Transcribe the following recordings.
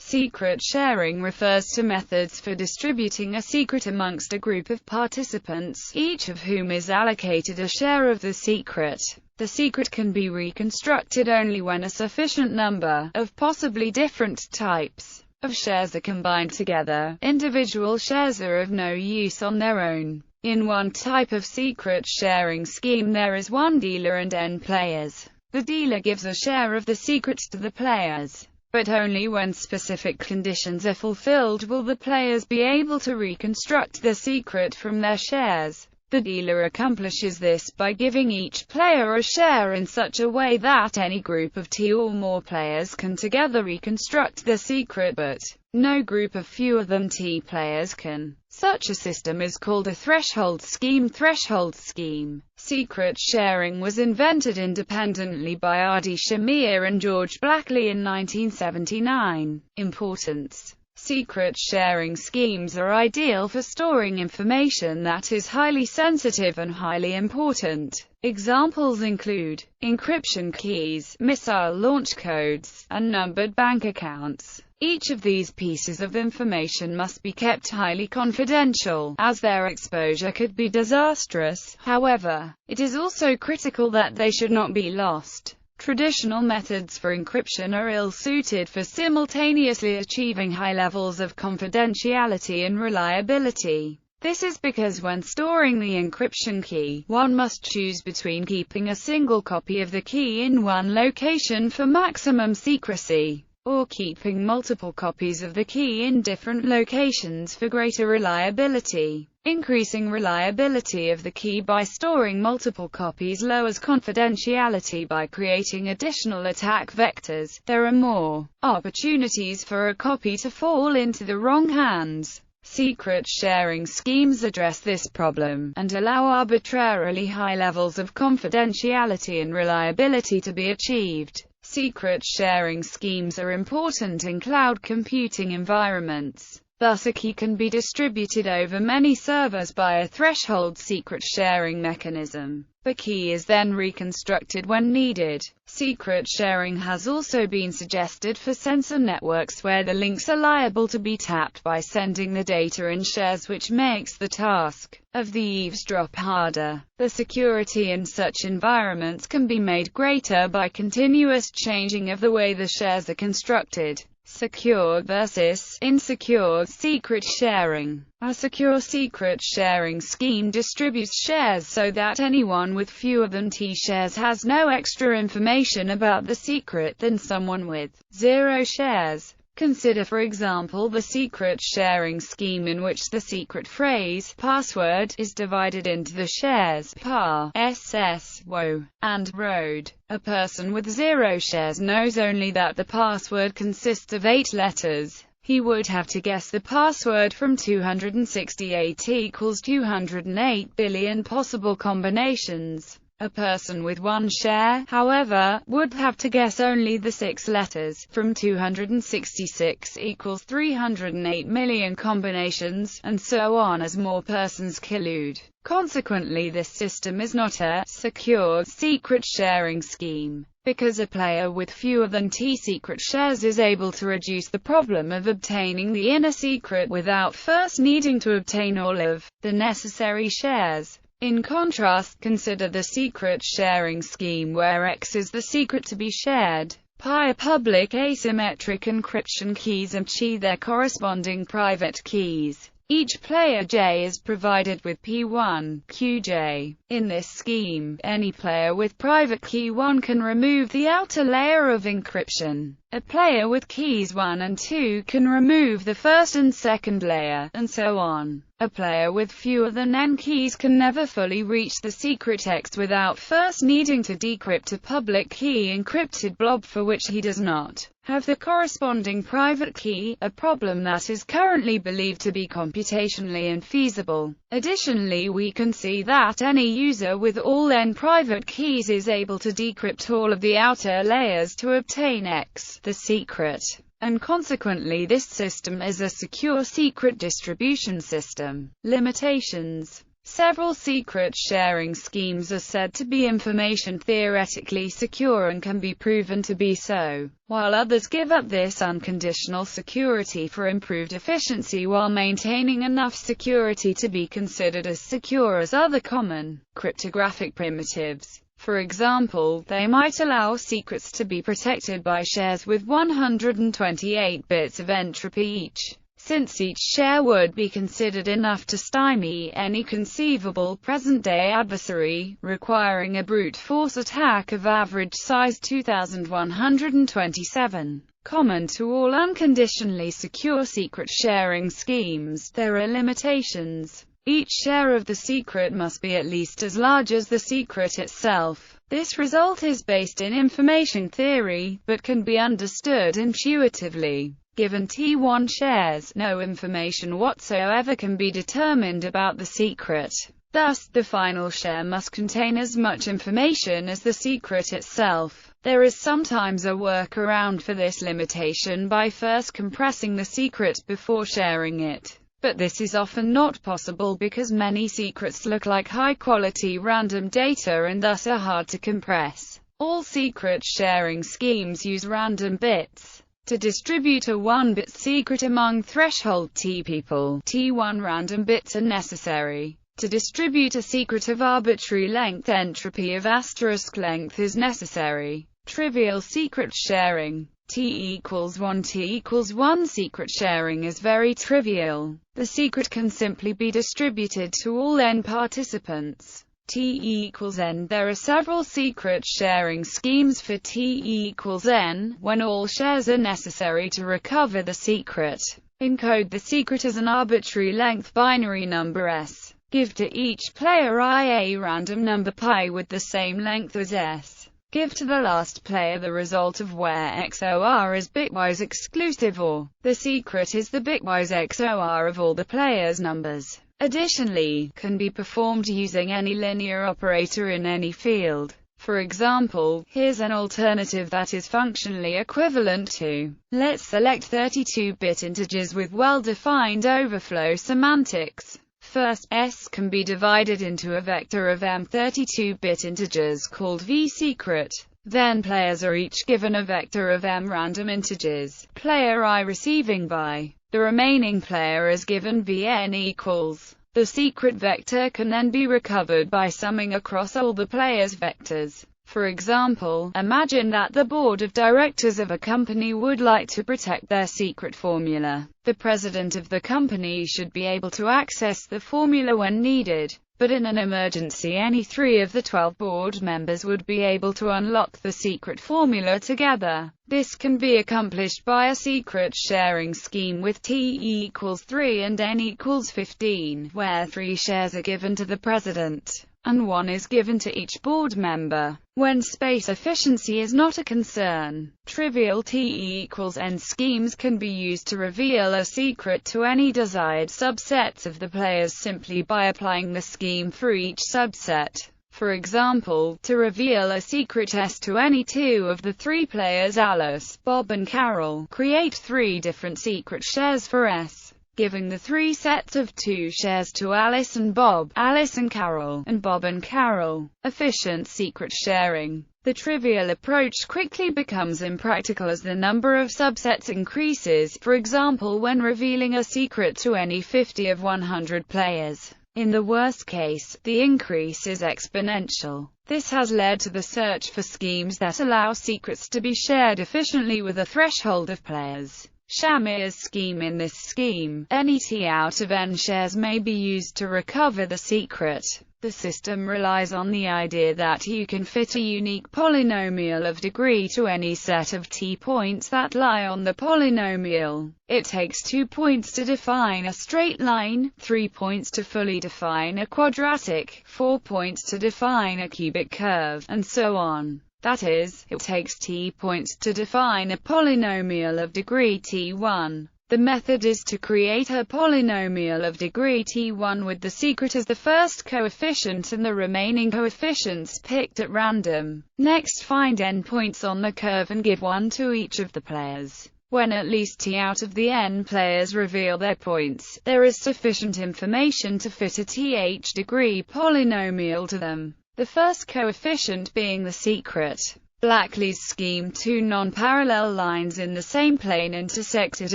Secret sharing refers to methods for distributing a secret amongst a group of participants, each of whom is allocated a share of the secret. The secret can be reconstructed only when a sufficient number of possibly different types of shares are combined together. Individual shares are of no use on their own. In one type of secret sharing scheme there is one dealer and n players. The dealer gives a share of the secret to the players, but only when specific conditions are fulfilled will the players be able to reconstruct the secret from their shares. The dealer accomplishes this by giving each player a share in such a way that any group of T or more players can together reconstruct the secret, but no group of fewer than T players can. Such a system is called a threshold scheme. Threshold scheme. Secret sharing was invented independently by R.D. Shamir and George Blackley in 1979. Importance. Secret sharing schemes are ideal for storing information that is highly sensitive and highly important. Examples include encryption keys, missile launch codes, and numbered bank accounts. Each of these pieces of information must be kept highly confidential, as their exposure could be disastrous. However, it is also critical that they should not be lost. Traditional methods for encryption are ill-suited for simultaneously achieving high levels of confidentiality and reliability. This is because when storing the encryption key, one must choose between keeping a single copy of the key in one location for maximum secrecy, or keeping multiple copies of the key in different locations for greater reliability. Increasing reliability of the key by storing multiple copies lowers confidentiality by creating additional attack vectors. There are more opportunities for a copy to fall into the wrong hands. Secret sharing schemes address this problem, and allow arbitrarily high levels of confidentiality and reliability to be achieved. Secret sharing schemes are important in cloud computing environments. Thus a key can be distributed over many servers by a threshold secret sharing mechanism. The key is then reconstructed when needed. Secret sharing has also been suggested for sensor networks where the links are liable to be tapped by sending the data in shares, which makes the task of the eavesdrop harder. The security in such environments can be made greater by continuous changing of the way the shares are constructed. Secure versus insecure secret sharing. A secure secret sharing scheme distributes shares so that anyone with fewer than T shares has no extra information about the secret than someone with 0 shares. Consider for example the secret sharing scheme in which the secret phrase, password, is divided into the shares, par, ss, wo, and road. A person with 0 shares knows only that the password consists of 8 letters. He would have to guess the password from 268 equals 208 billion possible combinations. A person with 1 share, however, would have to guess only the 6 letters from 266 equals 308 million combinations, and so on as more persons collude. Consequently, this system is not a secure secret sharing scheme, because a player with fewer than T secret shares is able to reduce the problem of obtaining the inner secret without first needing to obtain all of the necessary shares. In contrast, consider the secret sharing scheme where X is the secret to be shared. Pi are public asymmetric encryption keys and Chi their corresponding private keys. Each player J is provided with P1, QJ. In this scheme, any player with private key 1 can remove the outer layer of encryption. A player with keys 1 and 2 can remove the first and second layer, and so on. A player with fewer than n keys can never fully reach the secret X without first needing to decrypt a public key encrypted blob for which he does not have the corresponding private key, a problem that is currently believed to be computationally infeasible. Additionally, we can see that any user with all n private keys is able to decrypt all of the outer layers to obtain X, the secret, and consequently this system is a secure secret distribution system. Limitations. Several secret sharing schemes are said to be information theoretically secure and can be proven to be so, while others give up this unconditional security for improved efficiency while maintaining enough security to be considered as secure as other common cryptographic primitives. For example, they might allow secrets to be protected by shares with 128 bits of entropy each, since each share would be considered enough to stymie any conceivable present-day adversary, requiring a brute force attack of average size 2127. Common to all unconditionally secure secret sharing schemes, there are limitations. Each share of the secret must be at least as large as the secret itself. This result is based in information theory, but can be understood intuitively. Given T1 shares, no information whatsoever can be determined about the secret. Thus, the final share must contain as much information as the secret itself. There is sometimes a workaround for this limitation by first compressing the secret before sharing it. But this is often not possible because many secrets look like high-quality random data and thus are hard to compress. All secret sharing schemes use random bits. To distribute a 1-bit secret among threshold T people, T1 random bits are necessary. To distribute a secret of arbitrary length, entropy of asterisk length is necessary. Trivial secret sharing. T = 1 T = 1 secret sharing is very trivial. The secret can simply be distributed to all n participants. T = n. There are several secret sharing schemes for T = n, when all shares are necessary to recover the secret. Encode the secret as an arbitrary length binary number s. Give to each player a random number pi with the same length as s. Give to the last player the result of where XOR is bitwise exclusive, or the secret is the bitwise XOR of all the players' numbers. Additionally, can be performed using any linear operator in any field. For example, here's an alternative that is functionally equivalent to. Let's select 32-bit integers with well-defined overflow semantics. First, S can be divided into a vector of m 32-bit integers called vSecret. Then players are each given a vector of m random integers, player I receiving by. The remaining player is given Vn equals. The secret vector can then be recovered by summing across all the players' vectors. For example, imagine that the board of directors of a company would like to protect their secret formula. The president of the company should be able to access the formula when needed. But in an emergency, any 3 of the 12 board members would be able to unlock the secret formula together. This can be accomplished by a secret sharing scheme with T = 3 and n = 15, where 3 shares are given to the president, and 1 is given to each board member. When space efficiency is not a concern, trivial T = n schemes can be used to reveal a secret to any desired subsets of the players simply by applying the scheme for each subset. For example, to reveal a secret S to any 2 of the 3 players Alice, Bob and Carol, create 3 different secret shares for S, giving the 3 sets of 2 shares to Alice and Bob, Alice and Carol, and Bob and Carol. Efficient secret sharing. The trivial approach quickly becomes impractical as the number of subsets increases, for example when revealing a secret to any 50 of 100 players. In the worst case, the increase is exponential. This has led to the search for schemes that allow secrets to be shared efficiently with a threshold of players. Shamir's scheme. In this scheme, any T out of n shares may be used to recover the secret. The system relies on the idea that you can fit a unique polynomial of degree to any set of T points that lie on the polynomial. It takes 2 points to define a straight line, 3 points to fully define a quadratic, 4 points to define a cubic curve, and so on. That is, it takes T points to define a polynomial of degree T1. The method is to create a polynomial of degree T1 with the secret as the first coefficient and the remaining coefficients picked at random. Next, find n points on the curve and give 1 to each of the players. When at least t out of the n players reveal their points, there is sufficient information to fit a th degree polynomial to them. The first coefficient being the secret. Blackley's scheme: two non-parallel lines in the same plane intersect at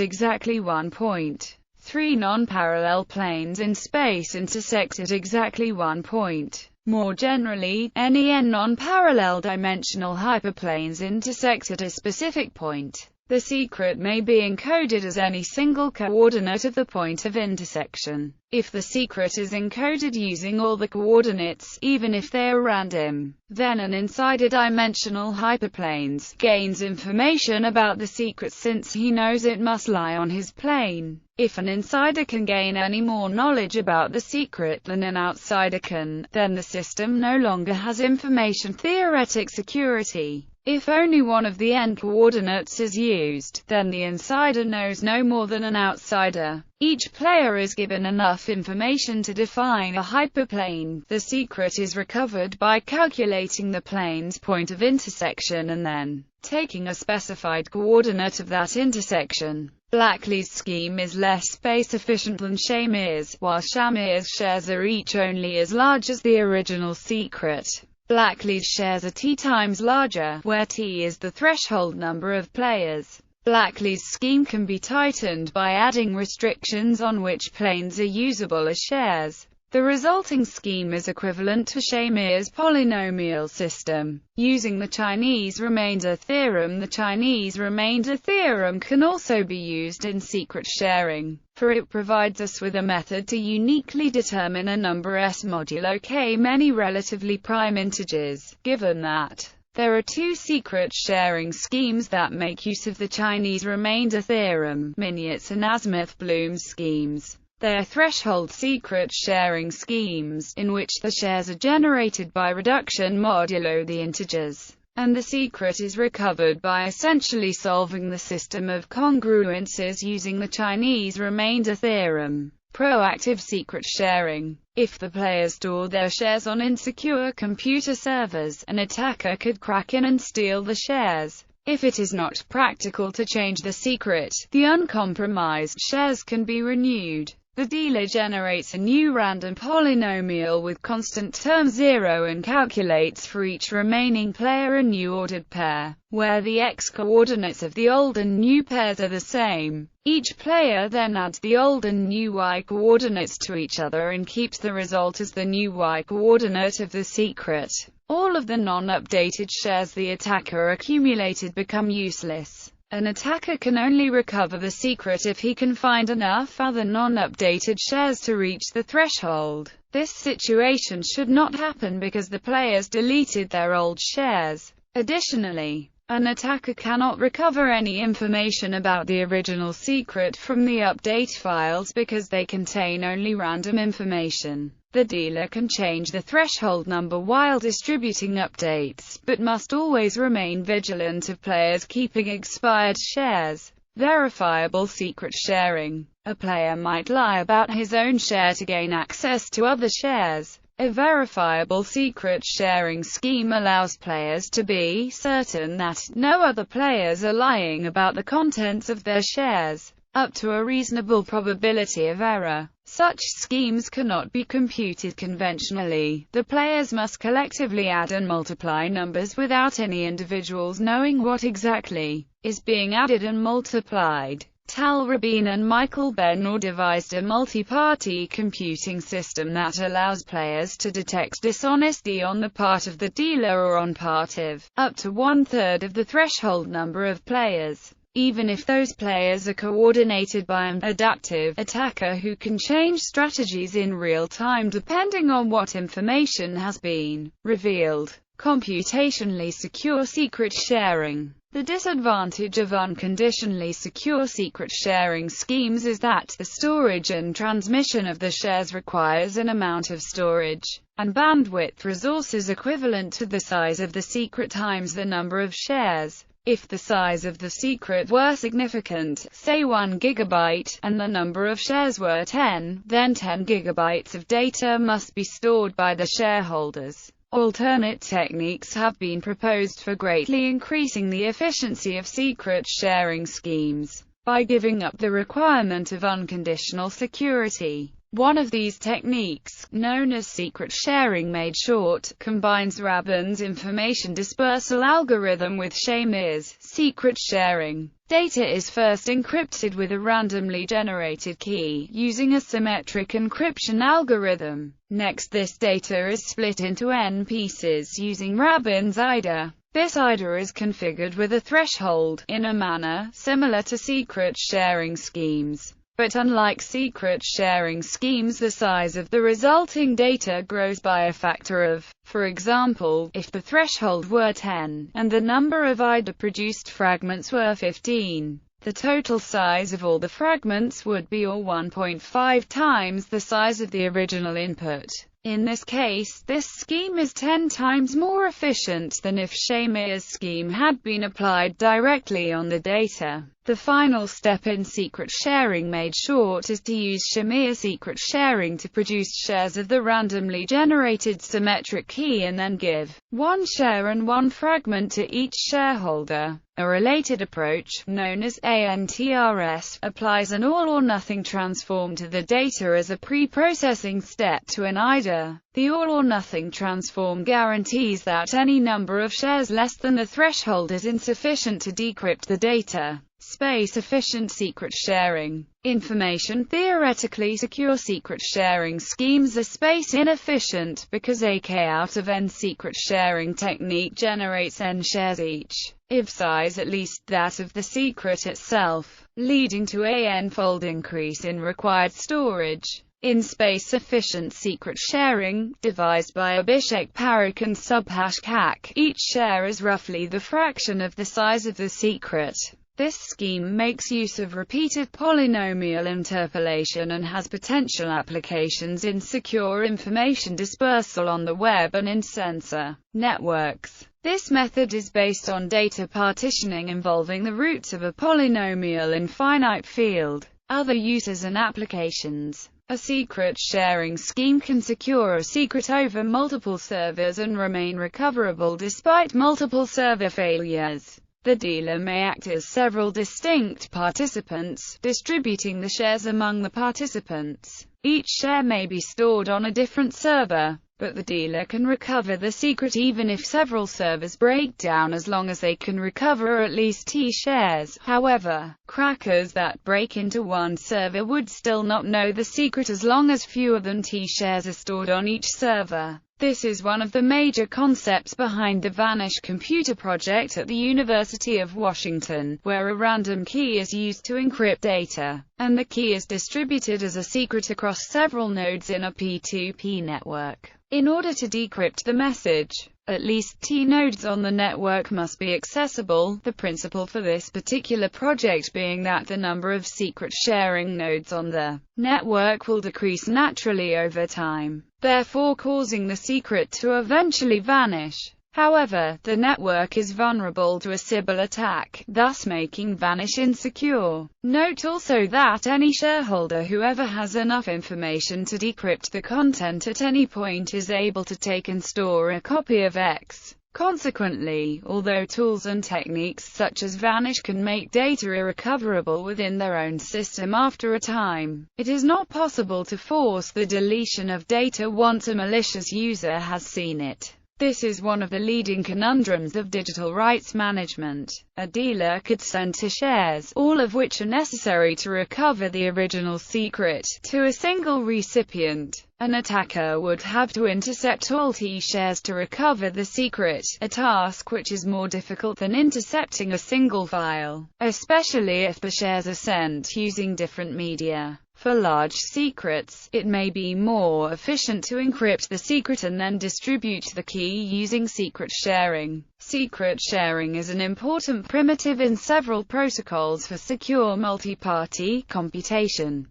exactly one point. Three non-parallel planes in space intersect at exactly one point. More generally, any n non-parallel dimensional hyperplanes intersect at a specific point. The secret may be encoded as any single coordinate of the point of intersection. If the secret is encoded using all the coordinates, even if they are random, then an insider dimensional hyperplanes gains information about the secret since he knows it must lie on his plane. If an insider can gain any more knowledge about the secret than an outsider can, then the system no longer has information theoretic security. If only one of the n coordinates is used, then the insider knows no more than an outsider. Each player is given enough information to define a hyperplane. The secret is recovered by calculating the plane's point of intersection and then taking a specified coordinate of that intersection. Blackley's scheme is less space-efficient than Shamir's, while Shamir's shares are each only as large as the original secret. Blackley's shares are t times larger, where t is the threshold number of players. Blackley's scheme can be tightened by adding restrictions on which planes are usable as shares. The resulting scheme is equivalent to Shamir's polynomial system. Using the Chinese remainder theorem, the Chinese remainder theorem can also be used in secret sharing, for it provides us with a method to uniquely determine a number s modulo k many relatively prime integers, given that there are two secret sharing schemes that make use of the Chinese remainder theorem, Minier's and Azimuth-Bloom's schemes. They are threshold secret sharing schemes, in which the shares are generated by reduction modulo the integers, and the secret is recovered by essentially solving the system of congruences using the Chinese remainder theorem. Proactive secret sharing. If the players store their shares on insecure computer servers, an attacker could crack in and steal the shares. If it is not practical to change the secret, the uncompromised shares can be renewed. The dealer generates a new random polynomial with constant term 0 and calculates for each remaining player a new ordered pair, where the x-coordinates of the old and new pairs are the same. Each player then adds the old and new y-coordinates to each other and keeps the result as the new y-coordinate of the secret. All of the non-updated shares the attacker accumulated become useless. An attacker can only recover the secret if he can find enough other non-updated shares to reach the threshold. This situation should not happen because the players deleted their old shares. Additionally, an attacker cannot recover any information about the original secret from the update files because they contain only random information. The dealer can change the threshold number while distributing updates, but must always remain vigilant of players keeping expired shares. Verifiable secret sharing. A player might lie about his own share to gain access to other shares. A verifiable secret sharing scheme allows players to be certain that no other players are lying about the contents of their shares, up to a reasonable probability of error. Such schemes cannot be computed conventionally. The players must collectively add and multiply numbers without any individuals knowing what exactly is being added and multiplied. Tal Rabin and Michael Benor devised a multi-party computing system that allows players to detect dishonesty on the part of the dealer or on part of up to 1/3 of the threshold number of players, even if those players are coordinated by an adaptive attacker who can change strategies in real time depending on what information has been revealed. Computationally secure secret sharing. The disadvantage of unconditionally secure secret sharing schemes is that the storage and transmission of the shares requires an amount of storage and bandwidth resources equivalent to the size of the secret times the number of shares. If the size of the secret were significant, say 1 gigabyte, and the number of shares were 10, then 10 gigabytes of data must be stored by the shareholders. Alternate techniques have been proposed for greatly increasing the efficiency of secret sharing schemes, by giving up the requirement of unconditional security. One of these techniques, known as secret sharing made short, combines Rabin's information dispersal algorithm with Shamir's secret sharing. Data is first encrypted with a randomly generated key, using a symmetric encryption algorithm. Next, this data is split into n pieces using Rabin's IDA. This IDA is configured with a threshold, in a manner similar to secret sharing schemes. But unlike secret sharing schemes, the size of the resulting data grows by a factor of. For example, if the threshold were 10, and the number of IDA-produced fragments were 15, the total size of all the fragments would be 1.5 times the size of the original input. In this case, this scheme is 10 times more efficient than if Shamir's scheme had been applied directly on the data. The final step in secret sharing made short is to use Shamir's secret sharing to produce shares of the randomly generated symmetric key and then give one share and one fragment to each shareholder. A related approach, known as ANTRS, applies an all-or-nothing transform to the data as a pre-processing step to an IDA. The all-or-nothing transform guarantees that any number of shares less than the threshold is insufficient to decrypt the data. Space-efficient secret sharing. Information theoretically secure secret sharing schemes are space-inefficient, because a k out of n secret sharing technique generates n shares each, if size at least that of the secret itself, leading to a n-fold increase in required storage. In space-efficient secret sharing, devised by Abhishek Parekh and Subhash Kak, each share is roughly the fraction of the size of the secret. This scheme makes use of repeated polynomial interpolation and has potential applications in secure information dispersal on the web and in sensor networks. This method is based on data partitioning involving the roots of a polynomial in finite field. Other uses and applications. A secret sharing scheme can secure a secret over multiple servers and remain recoverable despite multiple server failures. The dealer may act as several distinct participants, distributing the shares among the participants. Each share may be stored on a different server, but the dealer can recover the secret even if several servers break down, as long as they can recover at least T shares. However, crackers that break into one server would still not know the secret as long as fewer than T shares are stored on each server. This is one of the major concepts behind the Vanish computer project at the University of Washington, where a random key is used to encrypt data, and the key is distributed as a secret across several nodes in a P2P network. In order to decrypt the message, at least T nodes on the network must be accessible, the principle for this particular project being that the number of secret sharing nodes on the network will decrease naturally over time, therefore causing the secret to eventually vanish. However, the network is vulnerable to a Sybil attack, thus making Vanish insecure. Note also that any shareholder who ever has enough information to decrypt the content at any point is able to take and store a copy of X. Consequently, although tools and techniques such as Vanish can make data irrecoverable within their own system after a time, it is not possible to force the deletion of data once a malicious user has seen it. This is one of the leading conundrums of digital rights management. A dealer could send T shares, all of which are necessary to recover the original secret, to a single recipient. An attacker would have to intercept all T shares to recover the secret, a task which is more difficult than intercepting a single file, especially if the shares are sent using different media. For large secrets, it may be more efficient to encrypt the secret and then distribute the key using secret sharing. Secret sharing is an important primitive in several protocols for secure multi-party computation.